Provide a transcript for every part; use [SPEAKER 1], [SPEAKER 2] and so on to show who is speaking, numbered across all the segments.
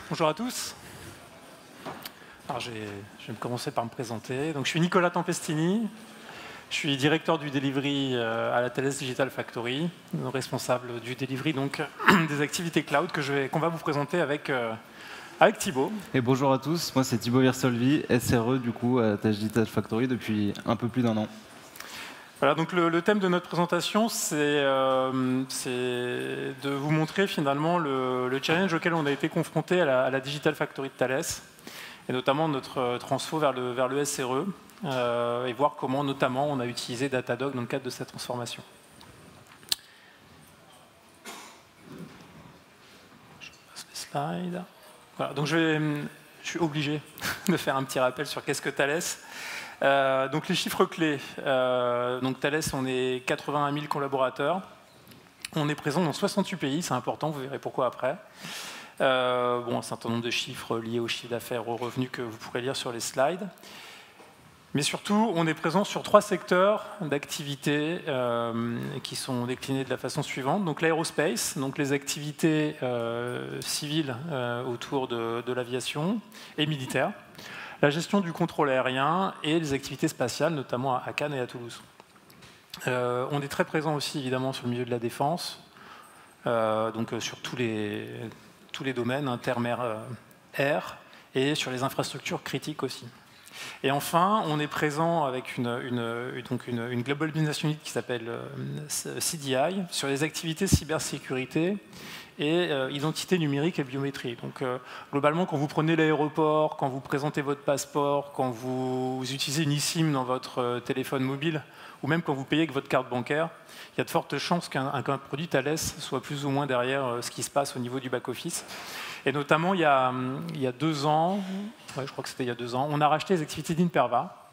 [SPEAKER 1] Bonjour à tous. Alors, je vais commencer par me présenter. Donc, je suis Nicolas Tempestini. Je suis directeur du delivery à la Thales Digital Factory, responsable du delivery donc, des activités cloud qu'on va vous présenter avec Thibaut.
[SPEAKER 2] Et bonjour à tous, moi c'est Thibaut Virsolvi, SRE du coup à Thales Digital Factory depuis un peu plus d'un an.
[SPEAKER 1] Voilà, donc le thème de notre présentation, c'est de vous montrer finalement le challenge auquel on a été confronté à la Digital Factory de Thales, et notamment notre transfo vers le SRE, et voir comment notamment on a utilisé Datadog dans le cadre de cette transformation. Je passe les slides. Voilà, donc je suis obligé de faire un petit rappel sur qu'est-ce que Thales. Donc les chiffres clés, donc Thales, on est 81 000 collaborateurs, on est présent dans 68 pays, c'est important, vous verrez pourquoi après. Bon, un certain nombre de chiffres liés au chiffre d'affaires, aux revenus que vous pourrez lire sur les slides. Mais surtout, on est présent sur 3 secteurs d'activité qui sont déclinés de la façon suivante. Donc l'aérospace, donc les activités civiles autour de l'aviation et militaire. La gestion du contrôle aérien et les activités spatiales, notamment à Cannes et à Toulouse. On est très présent aussi, évidemment, sur le milieu de la défense, donc sur tous les domaines, terre, mer, air, et sur les infrastructures critiques aussi. Et enfin, on est présent avec une Global Business Unit qui s'appelle CDI, sur les activités cybersécurité et identité numérique et biométrie. Donc globalement, quand vous prenez l'aéroport, quand vous présentez votre passeport, quand vous utilisez une eSIM dans votre téléphone mobile, ou même quand vous payez avec votre carte bancaire, il y a de fortes chances qu'un produit Thales soit plus ou moins derrière ce qui se passe au niveau du back-office. Et notamment, il y a 2 ans, ouais, je crois que c'était il y a 2 ans, on a racheté les activités d'Imperva.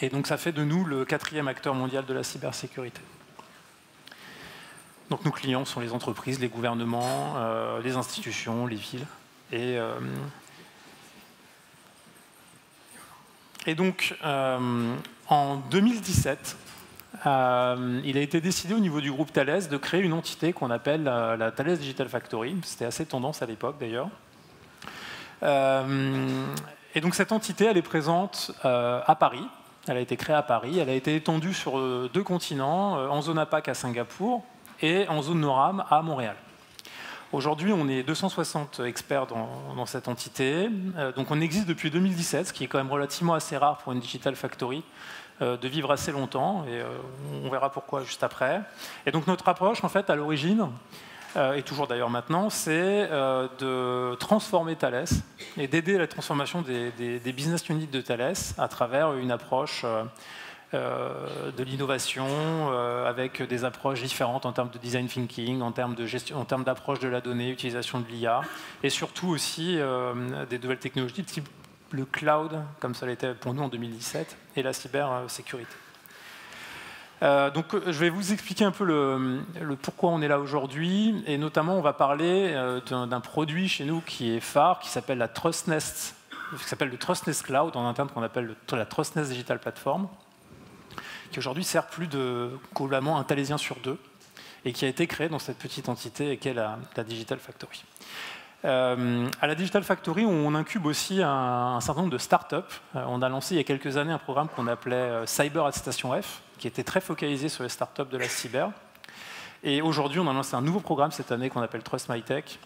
[SPEAKER 1] Et donc ça fait de nous le 4e acteur mondial de la cybersécurité. Donc nos clients sont les entreprises, les gouvernements, les institutions, les villes. Et donc en 2017, il a été décidé au niveau du groupe Thales de créer une entité qu'on appelle la Thales Digital Factory. C'était assez tendance à l'époque d'ailleurs. Et donc cette entité, elle est présente à Paris. Elle a été créée à Paris. Elle a été étendue sur 2 continents, en zone APAC à Singapour et en zone NORAM à Montréal. Aujourd'hui, on est 260 experts dans cette entité. Donc on existe depuis 2017, ce qui est quand même relativement assez rare pour une Digital Factory, de vivre assez longtemps, et on verra pourquoi juste après. Et donc notre approche, en fait, à l'origine, et toujours d'ailleurs maintenant, c'est de transformer Thales et d'aider la transformation des business units de Thales à travers une approche de l'innovation, avec des approches différentes en termes de design thinking, en termes de gestion, en termes d'approche de la donnée, utilisation de l'IA, et surtout aussi des nouvelles technologies de type le cloud, comme ça l'était pour nous en 2017, et la cybersécurité. Donc je vais vous expliquer un peu le pourquoi on est là aujourd'hui, et notamment on va parler d'un produit chez nous qui est phare, qui s'appelle la TrustNest, qui s'appelle le TrustNest Cloud, en interne qu'on appelle la TrustNest Digital Platform, qui aujourd'hui sert plus de globalement un Thalésien sur 2, et qui a été créé dans cette petite entité qu'est la Digital Factory. À la Digital Factory, on incube aussi un certain nombre de startups. On a lancé il y a quelques années un programme qu'on appelait Cyber at Station F, qui était très focalisé sur les startups de la cyber. Et aujourd'hui, on a lancé un nouveau programme cette année qu'on appelle Trust My Tech.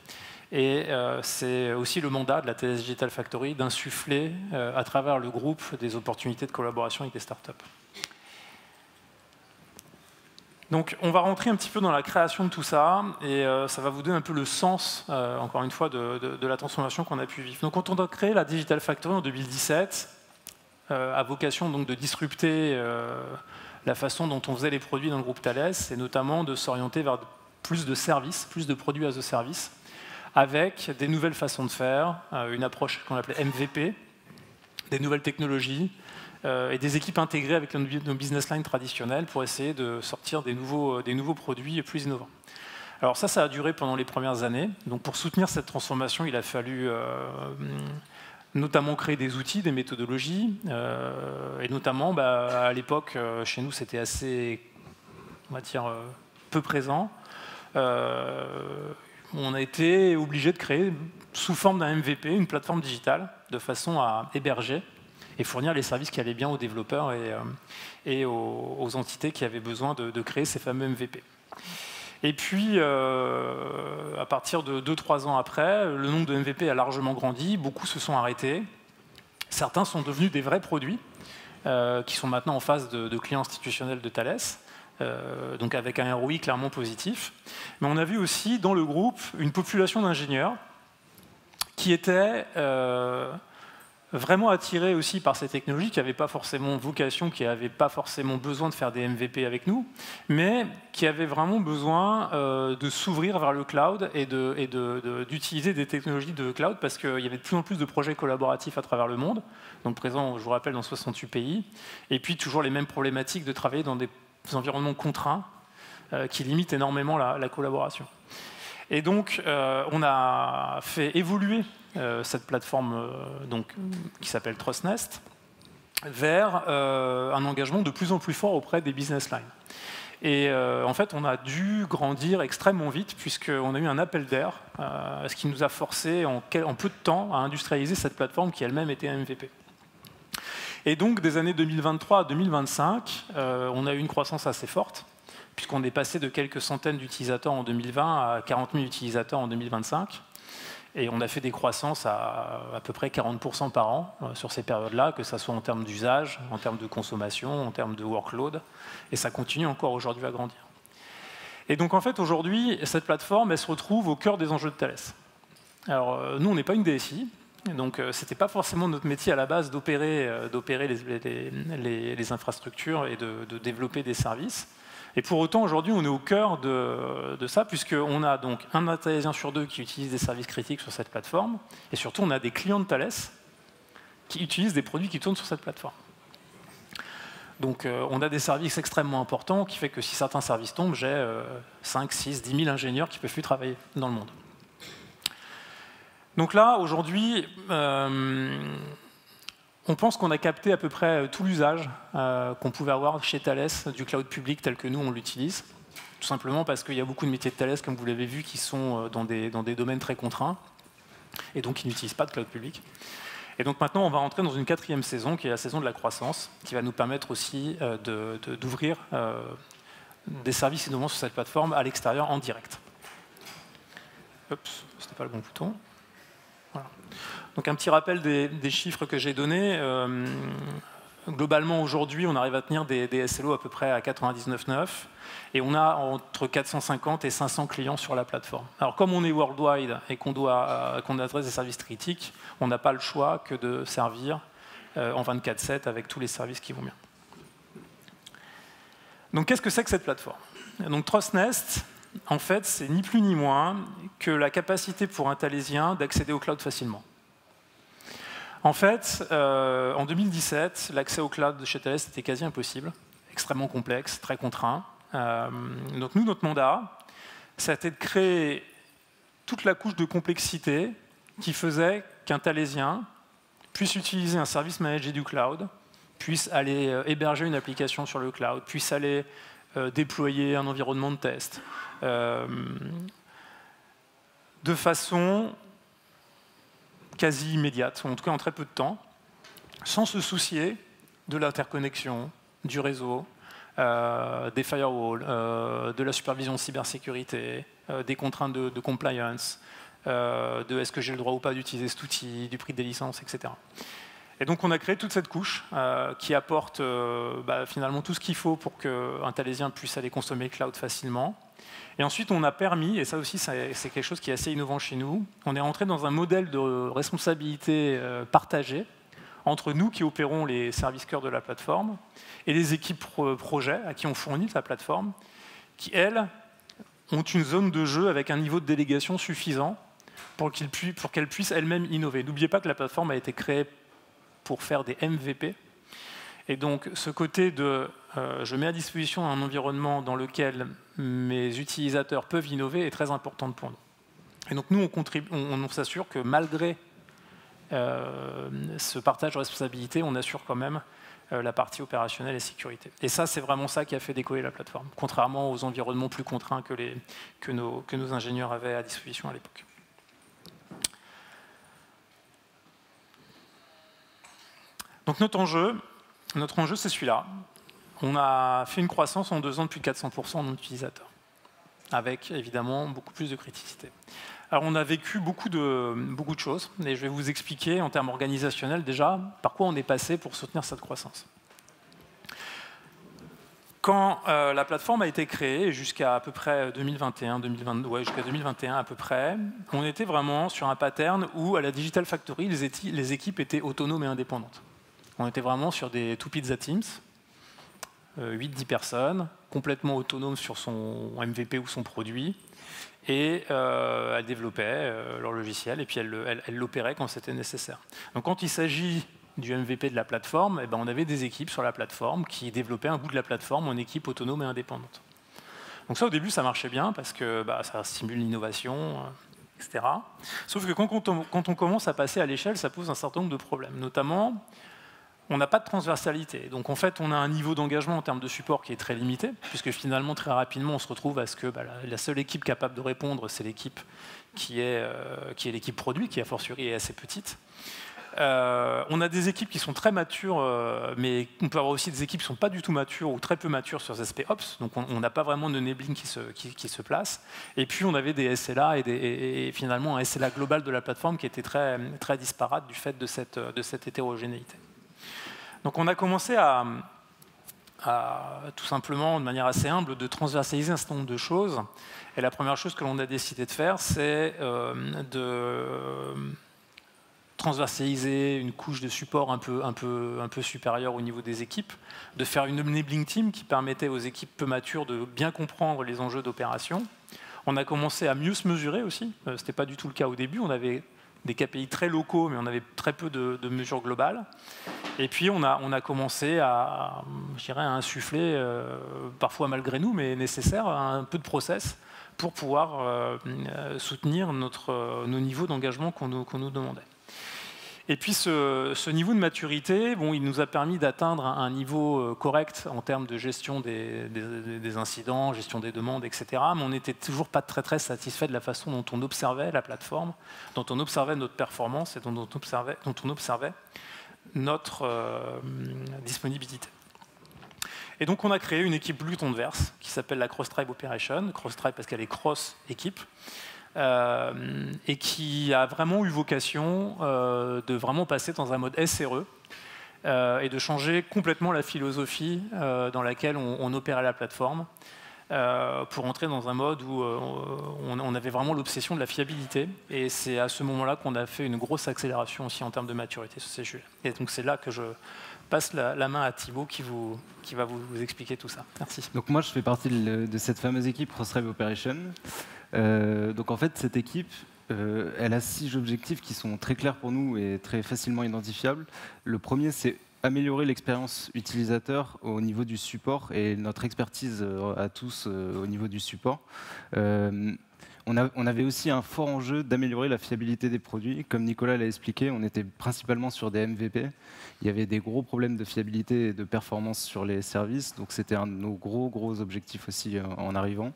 [SPEAKER 1] Et c'est aussi le mandat de la Thales Digital Factory d'insuffler à travers le groupe des opportunités de collaboration avec des startups. Donc on va rentrer un petit peu dans la création de tout ça, et ça va vous donner un peu le sens, encore une fois, de la transformation qu'on a pu vivre. Donc quand on a créé la Digital Factory en 2017, à vocation donc de disrupter la façon dont on faisait les produits dans le groupe Thales, et notamment de s'orienter vers plus de services, plus de produits as a service, avec des nouvelles façons de faire, une approche qu'on appelait MVP, des nouvelles technologies, et des équipes intégrées avec nos business lines traditionnelles pour essayer de sortir des nouveaux produits plus innovants. Alors ça a duré pendant les premières années. Donc pour soutenir cette transformation, il a fallu notamment créer des outils, des méthodologies, et notamment à l'époque, chez nous, c'était assez, on va dire, peu présent. on a été obligé de créer, sous forme d'un MVP, une plateforme digitale, de façon à héberger et fournir les services qui allaient bien aux développeurs et aux entités qui avaient besoin de créer ces fameux MVP. Et puis, à partir de 2-3 ans après, le nombre de MVP a largement grandi, beaucoup se sont arrêtés. Certains sont devenus des vrais produits, qui sont maintenant en phase de clients institutionnels de Thales, donc avec un ROI clairement positif. Mais on a vu aussi dans le groupe une population d'ingénieurs qui étaient vraiment attirés aussi par ces technologies, qui n'avaient pas forcément vocation, qui n'avaient pas forcément besoin de faire des MVP avec nous, mais qui avaient vraiment besoin de s'ouvrir vers le cloud et d'utiliser des technologies de cloud, parce qu'il y avait de plus en plus de projets collaboratifs à travers le monde, donc présents, je vous rappelle, dans 68 pays, et puis toujours les mêmes problématiques de travailler dans des environnements contraints qui limitent énormément la collaboration. Et donc, on a fait évoluer cette plateforme qui s'appelle TrustNest vers un engagement de plus en plus fort auprès des business lines. Et en fait, on a dû grandir extrêmement vite, puisqu'on a eu un appel d'air, ce qui nous a forcé en peu de temps à industrialiser cette plateforme qui elle-même était un MVP. Et donc, des années 2023 à 2025, on a eu une croissance assez forte, puisqu'on est passé de quelques centaines d'utilisateurs en 2020 à 40 000 utilisateurs en 2025. Et on a fait des croissances à peu près 40% par an sur ces périodes-là, que ce soit en termes d'usage, en termes de consommation, en termes de workload. Et ça continue encore aujourd'hui à grandir. Et donc en fait, aujourd'hui, cette plateforme, elle se retrouve au cœur des enjeux de Thales. Alors nous, on n'est pas une DSI, donc ce n'était pas forcément notre métier à la base d'opérer les infrastructures et de développer des services. Et pour autant, aujourd'hui, on est au cœur de ça, puisqu'on a donc un Thalesien sur 2 qui utilise des services critiques sur cette plateforme, et surtout, on a des clients de Thales qui utilisent des produits qui tournent sur cette plateforme. Donc, on a des services extrêmement importants, qui fait que si certains services tombent, j'ai 5, 6, 10 000 ingénieurs qui ne peuvent plus travailler dans le monde. Donc là, aujourd'hui, on pense qu'on a capté à peu près tout l'usage qu'on pouvait avoir chez Thales du cloud public tel que nous, on l'utilise. Tout simplement parce qu'il y a beaucoup de métiers de Thales, comme vous l'avez vu, qui sont dans des domaines très contraints et donc qui n'utilisent pas de cloud public. Et donc maintenant, on va rentrer dans une 4e saison, qui est la saison de la croissance, qui va nous permettre aussi d'ouvrir des services innovants sur cette plateforme à l'extérieur en direct. Oups, c'était pas le bon bouton. Voilà. Donc un petit rappel des chiffres que j'ai donnés. Globalement, aujourd'hui, on arrive à tenir des SLO à peu près à 99,9 et on a entre 450 et 500 clients sur la plateforme. Alors comme on est worldwide et qu'on adresse des services critiques, on n'a pas le choix que de servir en 24/7 avec tous les services qui vont bien. Donc qu'est-ce que c'est que cette plateforme? Donc TrustNest, en fait, c'est ni plus ni moins que la capacité pour un Thalesien d'accéder au cloud facilement. En fait, en 2017, l'accès au cloud de chez Thales était quasi impossible, extrêmement complexe, très contraint. Donc nous, notre mandat, ça a été de créer toute la couche de complexité qui faisait qu'un Thalesien puisse utiliser un service managé du cloud, puisse aller héberger une application sur le cloud, puisse aller déployer un environnement de test, de façon quasi immédiate, ou en tout cas en très peu de temps, sans se soucier de l'interconnexion, du réseau, des firewalls, de la supervision de cybersécurité, des contraintes de compliance, de est-ce que j'ai le droit ou pas d'utiliser cet outil, du prix des licences, etc. Et donc on a créé toute cette couche qui apporte finalement tout ce qu'il faut pour qu'un Thalesien puisse aller consommer le cloud facilement. Et ensuite on a permis, et ça aussi c'est quelque chose qui est assez innovant chez nous, on est rentré dans un modèle de responsabilité partagée entre nous qui opérons les services cœurs de la plateforme et les équipes projets à qui on fournit la plateforme, qui elles ont une zone de jeu avec un niveau de délégation suffisant pour qu'elles puissent elles-mêmes innover. N'oubliez pas que la plateforme a été créée pour faire des MVP. Et donc, ce côté de je mets à disposition un environnement dans lequel mes utilisateurs peuvent innover est très important pour nous. Et donc, nous, on s'assure que malgré ce partage de responsabilité, on assure quand même la partie opérationnelle et sécurité. Et ça, c'est vraiment ça qui a fait décoller la plateforme, contrairement aux environnements plus contraints que nos ingénieurs avaient à disposition à l'époque. Donc notre enjeu c'est celui-là. On a fait une croissance en 2 ans de plus de 400% en utilisateurs, avec évidemment beaucoup plus de criticité. Alors on a vécu beaucoup de choses, et je vais vous expliquer en termes organisationnels déjà par quoi on est passé pour soutenir cette croissance. Quand la plateforme a été créée, jusqu'à à peu près 2021 à peu près, on était vraiment sur un pattern où à la Digital Factory, les équipes étaient autonomes et indépendantes. On était vraiment sur des two pizza teams, 8-10 personnes, complètement autonomes sur son MVP ou son produit, et elles développaient leur logiciel, et puis elles l'opéraient quand c'était nécessaire. Donc quand il s'agit du MVP de la plateforme, eh ben, on avait des équipes sur la plateforme qui développaient un bout de la plateforme en équipe autonome et indépendante. Donc ça, au début, ça marchait bien, parce que ça stimule l'innovation, etc. Sauf que quand on commence à passer à l'échelle, ça pose un certain nombre de problèmes, notamment on n'a pas de transversalité. Donc en fait, on a un niveau d'engagement en termes de support qui est très limité, puisque finalement, très rapidement, on se retrouve à ce que la seule équipe capable de répondre, c'est l'équipe qui est l'équipe produit, qui a fortiori est assez petite. On a des équipes qui sont très matures, mais on peut avoir aussi des équipes qui ne sont pas du tout matures ou très peu matures sur les aspects Ops, donc on n'a pas vraiment de enabling qui se place. Et puis on avait des SLA et finalement un SLA global de la plateforme qui était très, très disparate du fait de cette hétérogénéité. Donc on a commencé à tout simplement, de manière assez humble, de transversaliser un certain nombre de choses. Et la première chose que l'on a décidé de faire, c'est de transversaliser une couche de support un peu supérieure au niveau des équipes, de faire une enabling team qui permettait aux équipes peu matures de bien comprendre les enjeux d'opération. On a commencé à mieux se mesurer aussi. Ce n'était pas du tout le cas au début. On avait des KPI très locaux, mais on avait très peu de mesures globales. Et puis on a commencé à insuffler, parfois malgré nous, mais nécessaire, un peu de process pour pouvoir soutenir nos niveaux d'engagement qu'on nous demandait. Et puis ce niveau de maturité, il nous a permis d'atteindre un niveau correct en termes de gestion des incidents, gestion des demandes, etc. Mais on n'était toujours pas très, très satisfait de la façon dont on observait la plateforme, dont on observait notre performance et dont on observait notre disponibilité. Et donc on a créé une équipe Bluton Verse qui s'appelle la Cross-Tribe Operation, Cross-Tribe parce qu'elle est cross-équipe, et qui a vraiment eu vocation de vraiment passer dans un mode SRE et de changer complètement la philosophie dans laquelle on opérait la plateforme pour entrer dans un mode où on avait vraiment l'obsession de la fiabilité. Et c'est à ce moment-là qu'on a fait une grosse accélération aussi en termes de maturité sur ces sujets. Et donc c'est là que je passe la main à Thibaut qui va vous expliquer tout ça. Merci.
[SPEAKER 2] Donc moi je fais partie de cette fameuse équipe Cross-Tribe Operation. Donc en fait cette équipe elle a 6 objectifs qui sont très clairs pour nous et très facilement identifiables. Le premier, c'est améliorer l'expérience utilisateur au niveau du support et notre expertise à tous au niveau du support. On avait aussi un fort enjeu d'améliorer la fiabilité des produits. Comme Nicolas l'a expliqué, on était principalement sur des MVP. Il y avait des gros problèmes de fiabilité et de performance sur les services, donc c'était un de nos gros objectifs aussi en arrivant.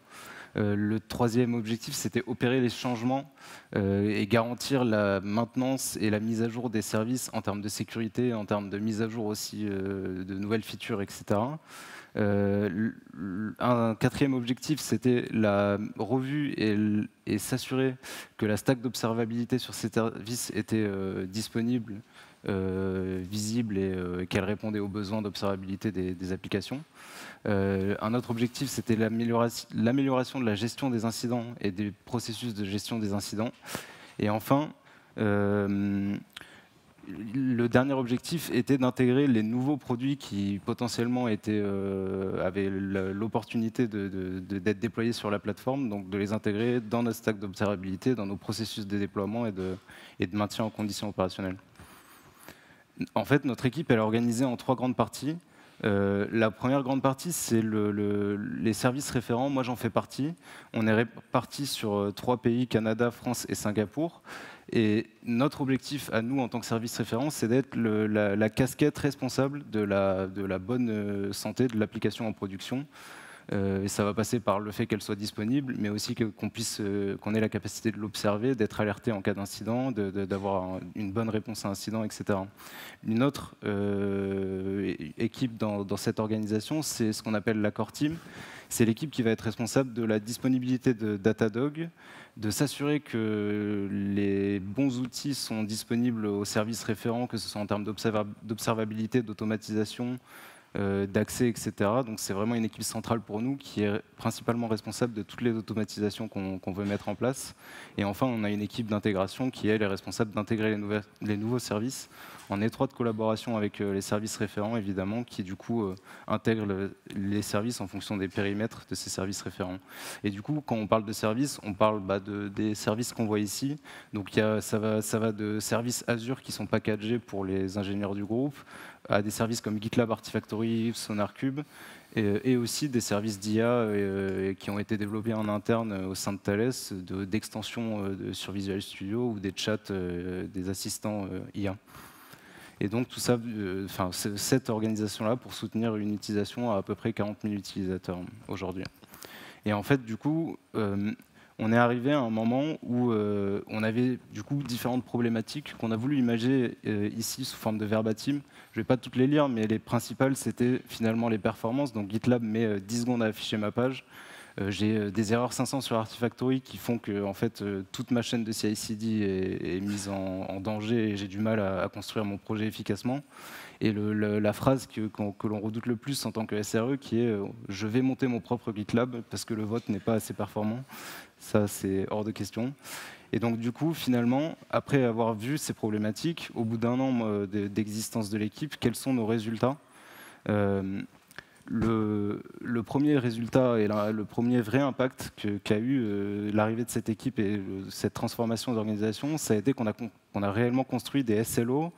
[SPEAKER 2] Le troisième objectif, c'était opérer les changements et garantir la maintenance et la mise à jour des services en termes de sécurité, en termes de mise à jour aussi de nouvelles features, etc. Un quatrième objectif, c'était la revue et s'assurer que la stack d'observabilité sur ces services était disponible, visible et qu'elle répondait aux besoins d'observabilité des applications. Un autre objectif, c'était l'amélioration de la gestion des incidents et des processus de gestion des incidents. Et enfin, le dernier objectif était d'intégrer les nouveaux produits qui potentiellement avaient l'opportunité d'être déployés sur la plateforme, donc de les intégrer dans notre stack d'observabilité, dans nos processus de déploiement et de maintien en conditions opérationnelles. En fait, notre équipe elle est organisée en 3 grandes parties. La première grande partie, c'est les services référents. Moi, j'en fais partie. On est répartis sur 3 pays, Canada, France et Singapour. Et notre objectif à nous, en tant que service référent, c'est d'être la casquette responsable de la bonne santé de l'application en production. Et ça va passer par le fait qu'elle soit disponible, mais aussi qu'on ait la capacité de l'observer, d'être alerté en cas d'incident, d'avoir une bonne réponse à un incident, etc. Une autre équipe dans cette organisation, c'est ce qu'on appelle la Core Team. C'est l'équipe qui va être responsable de la disponibilité de Datadog, de s'assurer que les bons outils sont disponibles aux services référents, que ce soit en termes d'observabilité, d'automatisation, d'accès, etc. Donc c'est vraiment une équipe centrale pour nous qui est principalement responsable de toutes les automatisations qu'on veut mettre en place. Et enfin, on a une équipe d'intégration qui, elle, est responsable d'intégrer les nouveaux services en étroite collaboration avec les services référents, évidemment, qui du coup intègrent les services en fonction des périmètres de ces services référents. Et du coup, quand on parle de services, on parle des services qu'on voit ici. Donc ça va de services Azure qui sont packagés pour les ingénieurs du groupe, à des services comme GitLab Artifactory, SonarCube, et aussi des services d'IA qui ont été développés en interne au sein de Thales, d'extensions sur Visual Studio ou des chats, des assistants IA. Et donc tout ça, cette organisation-là pour soutenir une utilisation à peu près 40 000 utilisateurs aujourd'hui. Et en fait, du coup, on est arrivé à un moment où on avait du coup différentes problématiques qu'on a voulu imager ici sous forme de verbatim. Je ne vais pas toutes les lire, mais les principales, c'était finalement les performances. Donc GitLab met 10 secondes à afficher ma page. J'ai des erreurs 500 sur Artifactory qui font que en fait, toute ma chaîne de CI/CD est mise en danger et j'ai du mal à construire mon projet efficacement. Et la phrase que l'on redoute le plus en tant que SRE qui est je vais monter mon propre GitLab parce que le vote n'est pas assez performant. Ça, c'est hors de question. Et donc, du coup, finalement, après avoir vu ces problématiques, au bout d'un an d'existence de l'équipe, quels sont nos résultats ? Le premier résultat et le premier vrai impact qu'a eu l'arrivée de cette équipe et cette transformation d'organisation, ça a été qu'on a réellement construit des SLO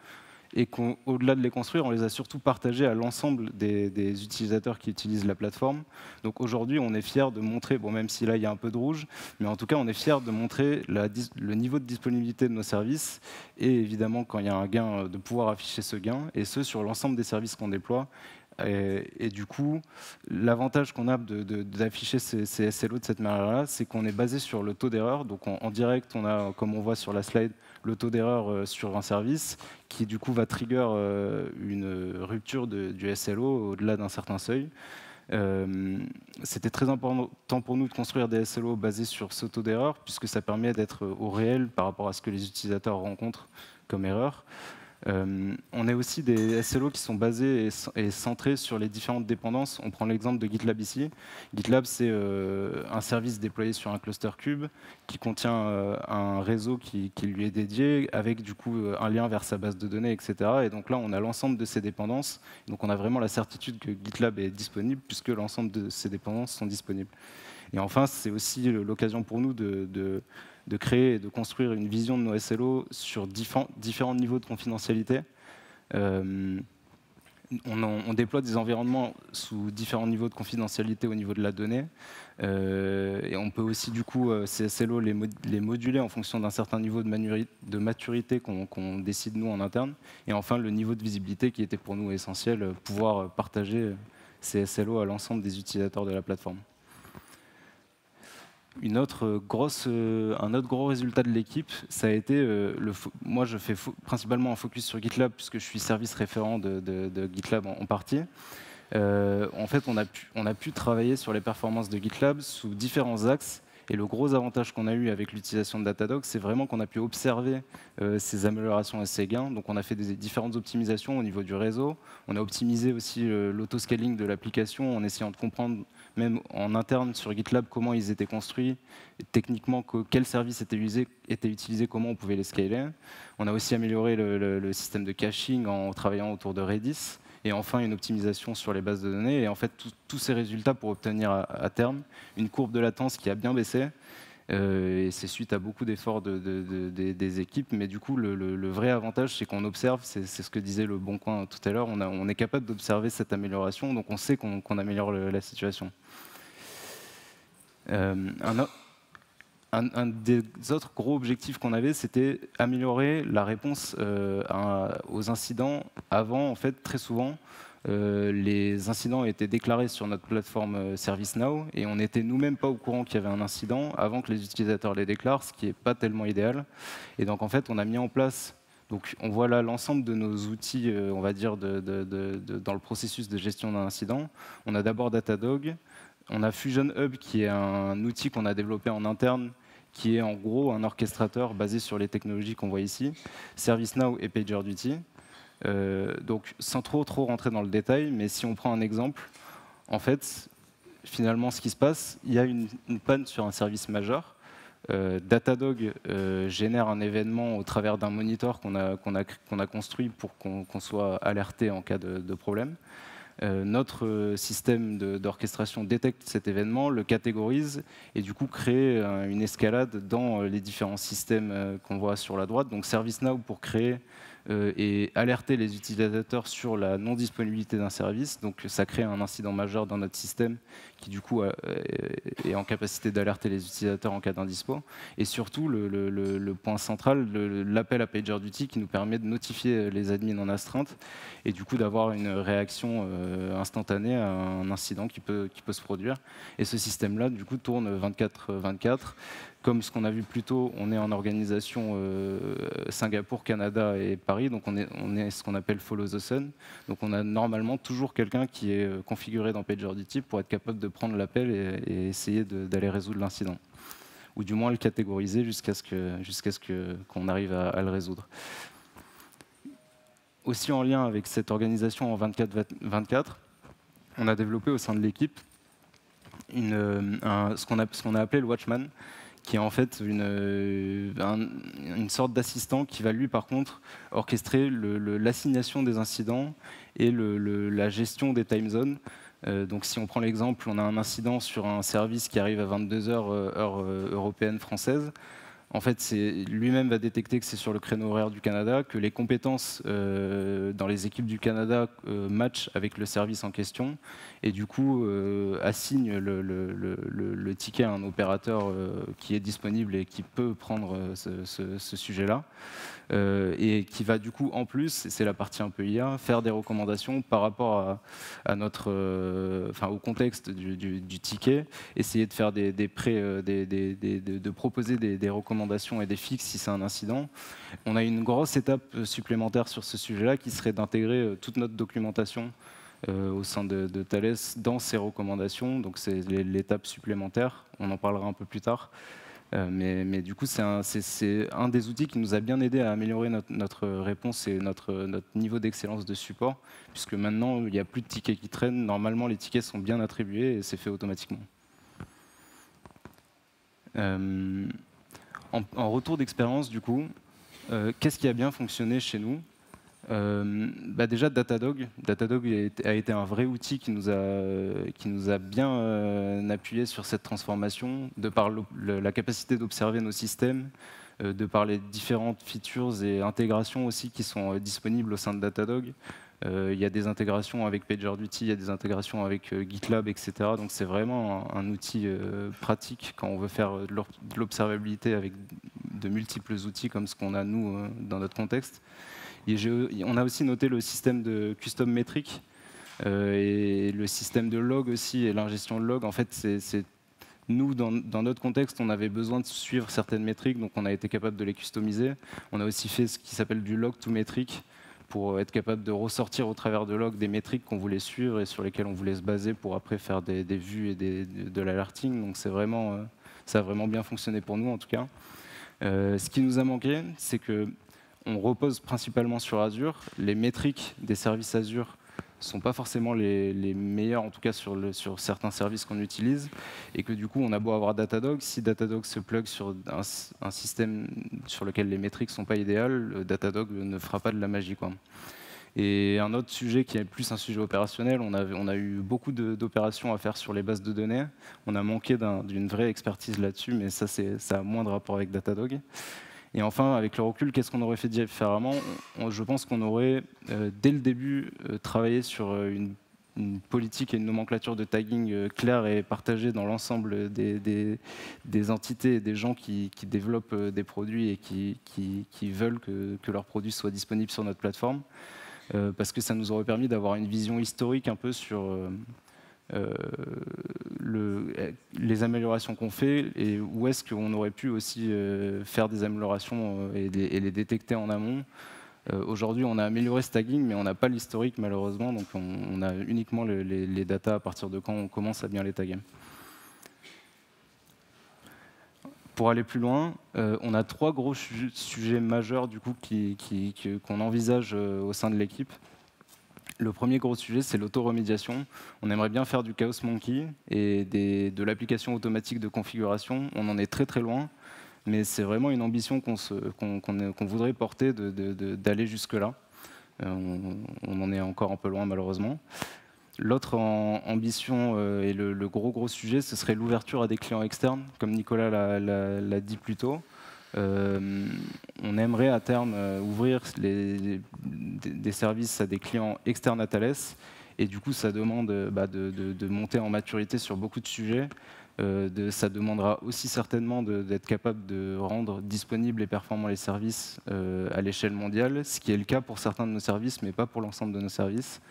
[SPEAKER 2] et qu'au-delà de les construire, on les a surtout partagés à l'ensemble des utilisateurs qui utilisent la plateforme. Donc aujourd'hui, on est fiers de montrer, bon, même si là il y a un peu de rouge, mais en tout cas, on est fiers de montrer le niveau de disponibilité de nos services et évidemment, quand il y a un gain, de pouvoir afficher ce gain, et ce sur l'ensemble des services qu'on déploie. Et du coup, l'avantage qu'on a d'afficher ces SLO de cette manière-là, c'est qu'on est basé sur le taux d'erreur. Donc en direct, on a, comme on voit sur la slide, le taux d'erreur sur un service qui du coup va trigger une rupture du SLO au-delà d'un certain seuil. C'était très important pour nous de construire des SLO basés sur ce taux d'erreur puisque ça permet d'être au réel par rapport à ce que les utilisateurs rencontrent comme erreur. On a aussi des SLO qui sont basés et centrés sur les différentes dépendances. On prend l'exemple de GitLab ici. GitLab, c'est un service déployé sur un cluster cube qui contient un réseau qui lui est dédié avec du coup un lien vers sa base de données, etc. Et donc là, on a l'ensemble de ces dépendances. Donc on a vraiment la certitude que GitLab est disponible puisque l'ensemble de ces dépendances sont disponibles. Et enfin, c'est aussi l'occasion pour nous de créer et de construire une vision de nos SLO sur différents niveaux de confidentialité. On déploie des environnements sous différents niveaux de confidentialité au niveau de la donnée. Et on peut aussi, du coup, ces SLO les moduler en fonction d'un certain niveau de maturité qu'on décide nous en interne. Et enfin, le niveau de visibilité qui était pour nous essentiel, pouvoir partager ces SLO à l'ensemble des utilisateurs de la plateforme. Un autre gros résultat de l'équipe, ça a été, moi je fais principalement un focus sur GitLab puisque je suis service référent de GitLab en partie. En fait, on a pu travailler sur les performances de GitLab sous différents axes. Et le gros avantage qu'on a eu avec l'utilisation de Datadog, c'est vraiment qu'on a pu observer ces améliorations et ces gains. Donc on a fait des différentes optimisations au niveau du réseau. On a optimisé aussi l'autoscaling de l'application en essayant de comprendre même en interne sur GitLab comment ils étaient construits, techniquement quels services étaient utilisés, comment on pouvait les scaler. On a aussi amélioré le système de caching en travaillant autour de Redis. Et enfin, une optimisation sur les bases de données. Et en fait, tous ces résultats pour obtenir à terme une courbe de latence qui a bien baissé. Et c'est suite à beaucoup d'efforts des équipes. Mais du coup, le vrai avantage, c'est qu'on observe, c'est ce que disait le Bon Coin tout à l'heure, on est capable d'observer cette amélioration, donc on sait qu'on améliore la situation. Un un des autres gros objectifs qu'on avait, c'était améliorer la réponse aux incidents. Avant, en fait, très souvent, les incidents étaient déclarés sur notre plateforme ServiceNow et on n'était nous-mêmes pas au courant qu'il y avait un incident avant que les utilisateurs les déclarent, ce qui n'est pas tellement idéal. Et donc, en fait, on a mis en place... Donc, on voit là l'ensemble de nos outils, on va dire, dans le processus de gestion d'un incident. On a d'abord Datadog. On a Fusion Hub, qui est un outil qu'on a développé en interne, qui est en gros un orchestrateur basé sur les technologies qu'on voit ici, ServiceNow et PagerDuty. Donc, sans trop rentrer dans le détail, mais si on prend un exemple, en fait, finalement, ce qui se passe, il y a une panne sur un service majeur. Datadog génère un événement au travers d'un monitor qu'on a construit pour qu'on soit alerté en cas de problème. Notre système d'orchestration détecte cet événement, le catégorise et du coup crée une escalade dans les différents systèmes qu'on voit sur la droite. Donc ServiceNow pour créer et alerter les utilisateurs sur la non-disponibilité d'un service. Donc ça crée un incident majeur dans notre système qui du coup est en capacité d'alerter les utilisateurs en cas d'indispo. Et surtout le point central, l'appel à PagerDuty qui nous permet de notifier les admins en astreinte et du coup d'avoir une réaction instantanée à un incident qui peut se produire. Et ce système-là du coup tourne 24/24. Comme ce qu'on a vu plus tôt, on est en organisation Singapour, Canada et Paris, donc on est ce qu'on appelle Follow the Sun. Donc on a normalement toujours quelqu'un qui est configuré dans PagerDuty pour être capable de prendre l'appel et essayer d'aller résoudre l'incident. Ou du moins le catégoriser jusqu'à ce qu'on arrive à le résoudre. Aussi en lien avec cette organisation en 24/24, on a développé au sein de l'équipe ce qu'on a appelé le Watchman, qui est en fait une sorte d'assistant qui va lui par contre orchestrer l'assignation des incidents et la gestion des time zones. Donc si on prend l'exemple, on a un incident sur un service qui arrive à 22 heures heure européenne française. En fait, lui-même va détecter que c'est sur le créneau horaire du Canada, que les compétences dans les équipes du Canada matchent avec le service en question, et du coup assigne le ticket à un opérateur qui est disponible et qui peut prendre ce sujet-là. Et qui va du coup en plus, c'est la partie un peu IA, faire des recommandations par rapport à notre, au contexte du ticket, essayer de faire de proposer des recommandations et des fixes si c'est un incident. On a une grosse étape supplémentaire sur ce sujet-là qui serait d'intégrer toute notre documentation au sein de Thales dans ces recommandations. Donc c'est l'étape supplémentaire, on en parlera un peu plus tard. Mais du coup, c'est un des outils qui nous a bien aidé à améliorer notre réponse et notre niveau d'excellence de support, puisque maintenant, il n'y a plus de tickets qui traînent. Normalement, les tickets sont bien attribués et c'est fait automatiquement. En retour d'expérience, du coup, qu'est-ce qui a bien fonctionné chez nous ? Déjà Datadog a été un vrai outil qui nous a bien appuyé sur cette transformation, de par la capacité d'observer nos systèmes, de par les différentes features et intégrations aussi qui sont disponibles au sein de Datadog. Il y a des intégrations avec PagerDuty, il y a des intégrations avec GitLab, etc. Donc c'est vraiment un outil pratique quand on veut faire de l'observabilité avec de multiples outils comme ce qu'on a nous dans notre contexte. On a aussi noté le système de custom metric et le système de log aussi et l'ingestion de log. En fait, nous, dans notre contexte, on avait besoin de suivre certaines métriques, donc on a été capable de les customiser. On a aussi fait ce qui s'appelle du log to metric pour être capable de ressortir au travers de log des métriques qu'on voulait suivre et sur lesquelles on voulait se baser pour après faire des vues et de l'alerting. Donc ça a vraiment bien fonctionné pour nous en tout cas. Ce qui nous a manqué, c'est que on repose principalement sur Azure. Les métriques des services Azure ne sont pas forcément les meilleures, en tout cas sur certains services qu'on utilise. Et que du coup, on a beau avoir Datadog, si Datadog se plug sur un système sur lequel les métriques ne sont pas idéales, Datadog ne fera pas de la magie, quoi. Et un autre sujet qui est plus un sujet opérationnel, on a eu beaucoup d'opérations à faire sur les bases de données. On a manqué d'une vraie expertise là-dessus, mais ça a moins de rapport avec Datadog. Et enfin, avec le recul, qu'est-ce qu'on aurait fait différemment ? Je pense qu'on aurait, dès le début, travaillé sur une une politique et une nomenclature de tagging claire et partagée dans l'ensemble des entités et des gens qui développent des produits et qui veulent que leurs produits soient disponibles sur notre plateforme. Parce que ça nous aurait permis d'avoir une vision historique un peu sur les améliorations qu'on fait et où est-ce qu'on aurait pu aussi faire des améliorations et les détecter en amont. Aujourd'hui, on a amélioré ce tagging, mais on n'a pas l'historique malheureusement, donc on a uniquement les datas à partir de quand on commence à bien les taguer. Pour aller plus loin, on a 3 gros sujets majeurs du coup qu'on envisage au sein de l'équipe. Le premier gros sujet, c'est l'auto-remédiation. On aimerait bien faire du Chaos Monkey et de l'application automatique de configuration. On en est très très loin, mais c'est vraiment une ambition qu'on voudrait porter d'aller jusque-là. On en est encore un peu loin malheureusement. L'autre ambition et le gros sujet, ce serait l'ouverture à des clients externes, comme Nicolas l'a dit plus tôt. On aimerait à terme ouvrir des services à des clients externes à Thales, et du coup ça demande de monter en maturité sur beaucoup de sujets. Ça demandera aussi certainement d'être capable de rendre disponibles et performants les services à l'échelle mondiale, ce qui est le cas pour certains de nos services, mais pas pour l'ensemble de nos services.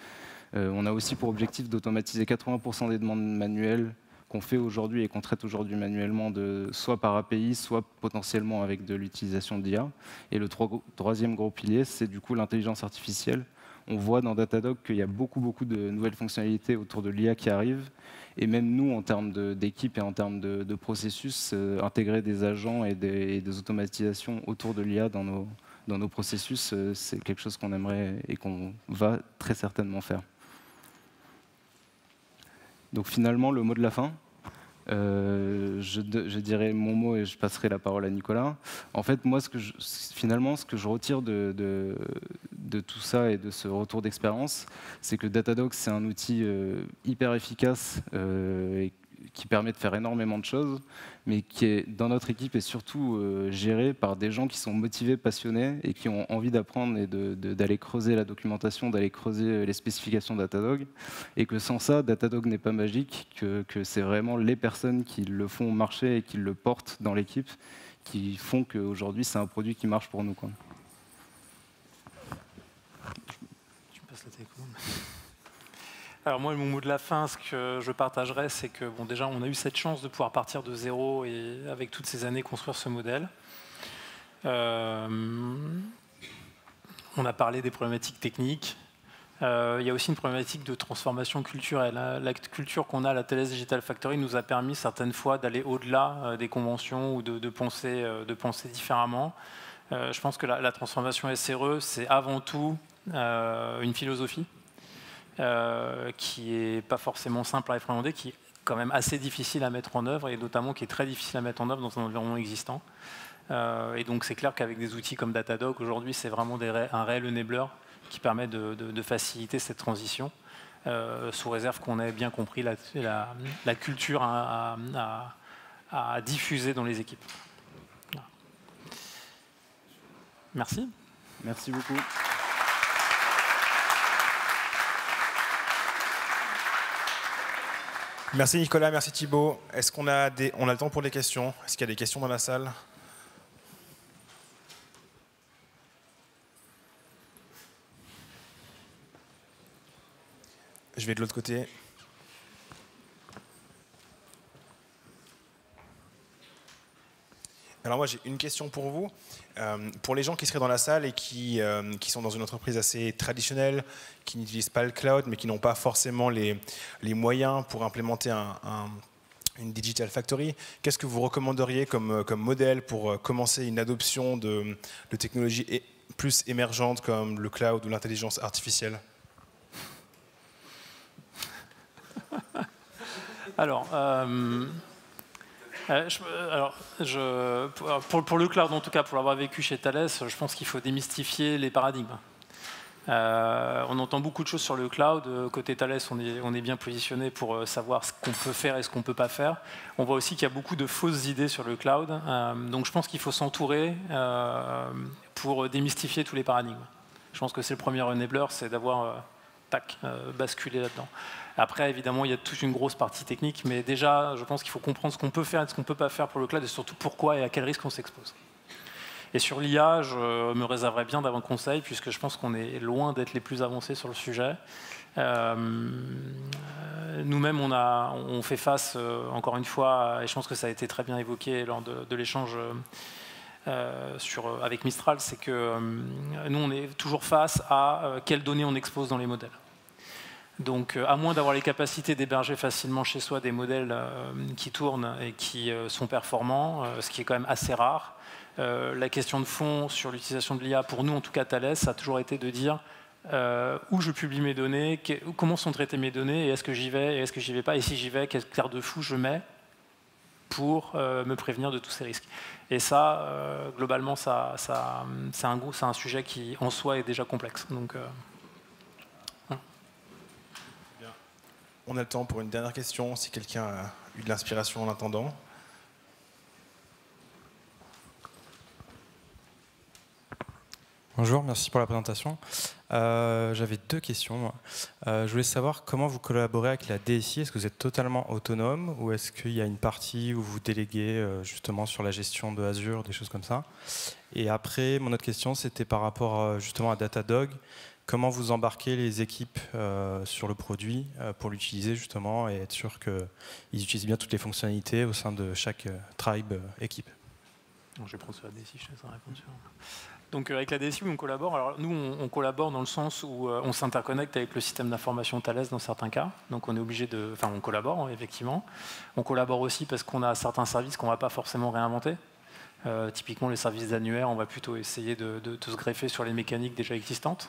[SPEAKER 2] On a aussi pour objectif d'automatiser 80% des demandes manuelles qu'on fait aujourd'hui et qu'on traite aujourd'hui manuellement, soit par API, soit potentiellement avec de l'utilisation d'IA. Et le troisième gros pilier, c'est du coup l'intelligence artificielle. On voit dans Datadog qu'il y a beaucoup de nouvelles fonctionnalités autour de l'IA qui arrivent. Et même nous, en termes d'équipe et en termes de processus, intégrer des agents et des automatisations autour de l'IA dans nos processus, c'est quelque chose qu'on aimerait et qu'on va très certainement faire. Donc finalement, le mot de la fin, je dirais mon mot et je passerai la parole à Nicolas. En fait, moi, finalement, ce que je retire de tout ça et de ce retour d'expérience, c'est que Datadog, c'est un outil hyper efficace et qui permet de faire énormément de choses, mais qui est dans notre équipe est surtout géré par des gens qui sont motivés, passionnés et qui ont envie d'apprendre et d'aller creuser la documentation, d'aller creuser les spécifications Datadog, et que sans ça, Datadog n'est pas magique, que c'est vraiment les personnes qui le font marcher et qui le portent dans l'équipe qui font qu'aujourd'hui c'est un produit qui marche pour nous, quoi.
[SPEAKER 1] Tu passes la télécommande. Alors moi, mon mot de la fin, ce que je partagerais, c'est que bon, déjà, on a eu cette chance de pouvoir partir de zéro et avec toutes ces années construire ce modèle. On a parlé des problématiques techniques. Il y a aussi une problématique de transformation culturelle. La culture qu'on a à la Thales Digital Factory nous a permis certaines fois d'aller au-delà des conventions ou de penser différemment. Je pense que la transformation SRE, c'est avant tout une philosophie. Qui n'est pas forcément simple à appréhender, qui est quand même assez difficile à mettre en œuvre et notamment qui est très difficile à mettre en œuvre dans un environnement existant. Et donc c'est clair qu'avec des outils comme Datadog, aujourd'hui c'est vraiment un réel enabler qui permet de faciliter cette transition, sous réserve qu'on ait bien compris la culture à diffuser dans les équipes. Voilà. Merci.
[SPEAKER 2] Merci beaucoup.
[SPEAKER 3] Merci Nicolas, merci Thibaut. Est-ce qu'on a le temps pour des questions? Est-ce qu'il y a des questions dans la salle? Je vais de l'autre côté. Alors moi j'ai une question pour vous. Pour les gens qui seraient dans la salle et qui sont dans une entreprise assez traditionnelle, qui n'utilisent pas le cloud, mais qui n'ont pas forcément les moyens pour implémenter une Digital Factory, qu'est-ce que vous recommanderiez comme modèle pour commencer une adoption de technologies plus émergentes comme le cloud ou l'intelligence artificielle?
[SPEAKER 1] Alors, pour le cloud, en tout cas, pour l'avoir vécu chez Thales, je pense qu'il faut démystifier les paradigmes. On entend beaucoup de choses sur le cloud. Côté Thales, on est bien positionné pour savoir ce qu'on peut faire et ce qu'on ne peut pas faire. On voit aussi qu'il y a beaucoup de fausses idées sur le cloud. Donc je pense qu'il faut s'entourer pour démystifier tous les paradigmes. Je pense que c'est le premier enabler, c'est d'avoir tac, basculer là-dedans. Après, évidemment, il y a toute une grosse partie technique, mais déjà, je pense qu'il faut comprendre ce qu'on peut faire et ce qu'on ne peut pas faire pour le cloud, et surtout pourquoi et à quel risque on s'expose. Et sur l'IA, je me réserverais bien d'avoir un conseil, puisque je pense qu'on est loin d'être les plus avancés sur le sujet. Nous-mêmes, on fait face, encore une fois, et je pense que ça a été très bien évoqué lors de l'échange avec Mistral, c'est que nous, on est toujours face à quelles données on expose dans les modèles. Donc, à moins d'avoir les capacités d'héberger facilement chez soi des modèles qui tournent et qui sont performants, ce qui est quand même assez rare, la question de fond sur l'utilisation de l'IA, pour nous en tout cas Thales, ça a toujours été de dire où je publie mes données, comment sont traitées mes données, et est-ce que j'y vais, et est-ce que j'y vais pas, et si j'y vais, quel garde-fou je mets pour me prévenir de tous ces risques. Et ça, globalement, c'est un sujet qui en soi est déjà complexe. Donc,
[SPEAKER 3] on a le temps pour une dernière question, si quelqu'un a eu de l'inspiration en attendant.
[SPEAKER 4] Bonjour, merci pour la présentation. J'avais 2 questions. Je voulais savoir comment vous collaborez avec la DSI. Est-ce que vous êtes totalement autonome ou est-ce qu'il y a une partie où vous déléguez justement sur la gestion de Azure, des choses comme ça? Et après, mon autre question, c'était par rapport justement à Datadog. Comment vous embarquez les équipes sur le produit pour l'utiliser justement et être sûr qu'ils utilisent bien toutes les fonctionnalités au sein de chaque tribe équipe?
[SPEAKER 1] Je vais prendre sur la DSI, je te laisse répondre sur. Donc avec la DSI, on collabore. Alors nous, on collabore dans le sens où on s'interconnecte avec le système d'information Thales dans certains cas. Donc on est obligé de... Enfin, on collabore, effectivement. On collabore aussi parce qu'on a certains services qu'on ne va pas forcément réinventer. Typiquement, les services annuaires, on va plutôt essayer de se greffer sur les mécaniques déjà existantes.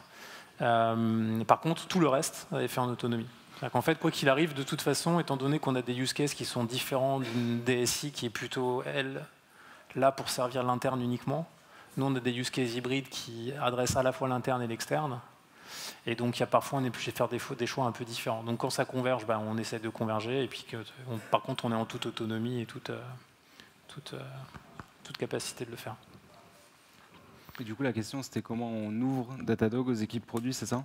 [SPEAKER 1] Par contre, tout le reste est fait en autonomie. En fait, quoi qu'il arrive, de toute façon, étant donné qu'on a des use cases qui sont différents d'une DSI qui est plutôt, elle, là pour servir l'interne uniquement, nous, on a des use cases hybrides qui adressent à la fois l'interne et l'externe. Et donc, parfois, on est obligé de faire des choix un peu différents. Donc, quand ça converge, on essaie de converger. Et puis, par contre, on est en toute autonomie et toute capacité de le faire.
[SPEAKER 2] Et du coup, la question, c'était comment on ouvre Datadog aux équipes produits, c'est ça?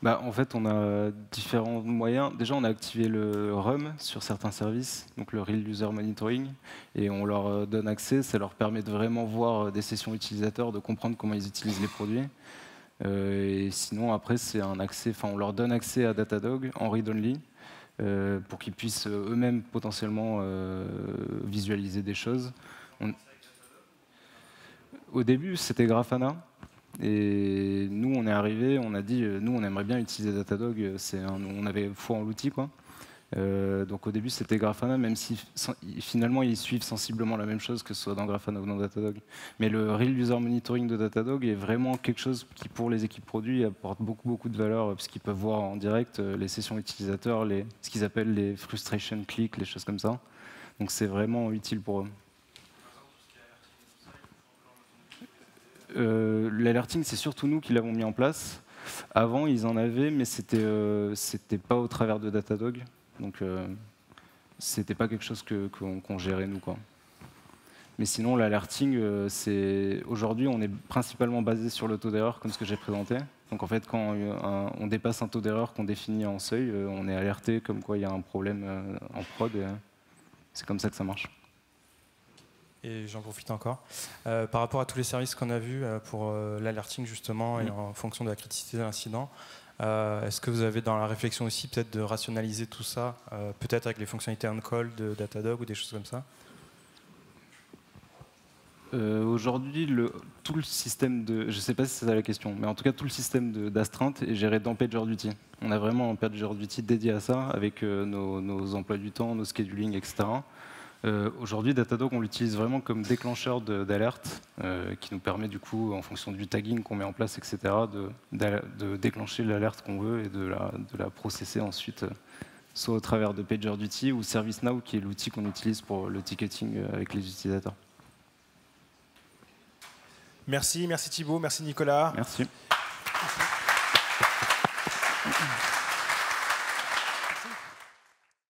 [SPEAKER 2] En fait, on a différents moyens. Déjà, on a activé le RUM sur certains services, donc le Real User Monitoring, et on leur donne accès. Ça leur permet de vraiment voir des sessions utilisateurs, de comprendre comment ils utilisent les produits. Et sinon, après, c'est un accès. Enfin, on leur donne accès à Datadog en read-only pour qu'ils puissent eux-mêmes potentiellement visualiser des choses. Au début, c'était Grafana. Et nous, on est arrivé, on a dit, nous, on aimerait bien utiliser Datadog. On avait foi en l'outil, quoi. Donc au début, c'était Grafana, même si finalement, ils suivent sensiblement la même chose, que ce soit dans Grafana ou dans Datadog. Mais le Real User Monitoring de Datadog est vraiment quelque chose qui, pour les équipes produits, apporte beaucoup de valeur, parce qu'ils peuvent voir en direct les sessions utilisateurs, ce qu'ils appellent les frustration clicks, les choses comme ça. Donc c'est vraiment utile pour eux. L'alerting, c'est surtout nous qui l'avons mis en place. Avant, ils en avaient, mais c'était pas au travers de Datadog. Donc, c'était pas quelque chose qu'on gérait nous, quoi. Mais sinon, l'alerting, aujourd'hui, on est principalement basé sur le taux d'erreur, comme ce que j'ai présenté. Donc, en fait, quand on dépasse un taux d'erreur qu'on définit en seuil, on est alerté comme quoi il y a un problème en prod. Et c'est comme ça que ça marche.
[SPEAKER 4] Et j'en profite encore. Par rapport à tous les services qu'on a vus pour l'alerting justement et en fonction de la criticité de l'incident, est-ce que vous avez dans la réflexion aussi peut-être de rationaliser tout ça, peut-être avec les fonctionnalités on-call de Datadog ou des choses comme ça?
[SPEAKER 2] Aujourd'hui, tout le système de... Je ne sais pas si c'est ça la question, mais en tout cas, tout le système d'astreinte est géré dans PagerDuty. On a vraiment un PagerDuty dédié à ça, avec nos emplois du temps, nos scheduling, etc. Aujourd'hui, Datadog, on l'utilise vraiment comme déclencheur d'alerte, qui nous permet du coup, en fonction du tagging qu'on met en place, etc., de déclencher l'alerte qu'on veut et de la processer ensuite, soit au travers de PagerDuty ou ServiceNow, qui est l'outil qu'on utilise pour le ticketing avec les utilisateurs.
[SPEAKER 3] Merci Thibaut, merci Nicolas.
[SPEAKER 2] Merci.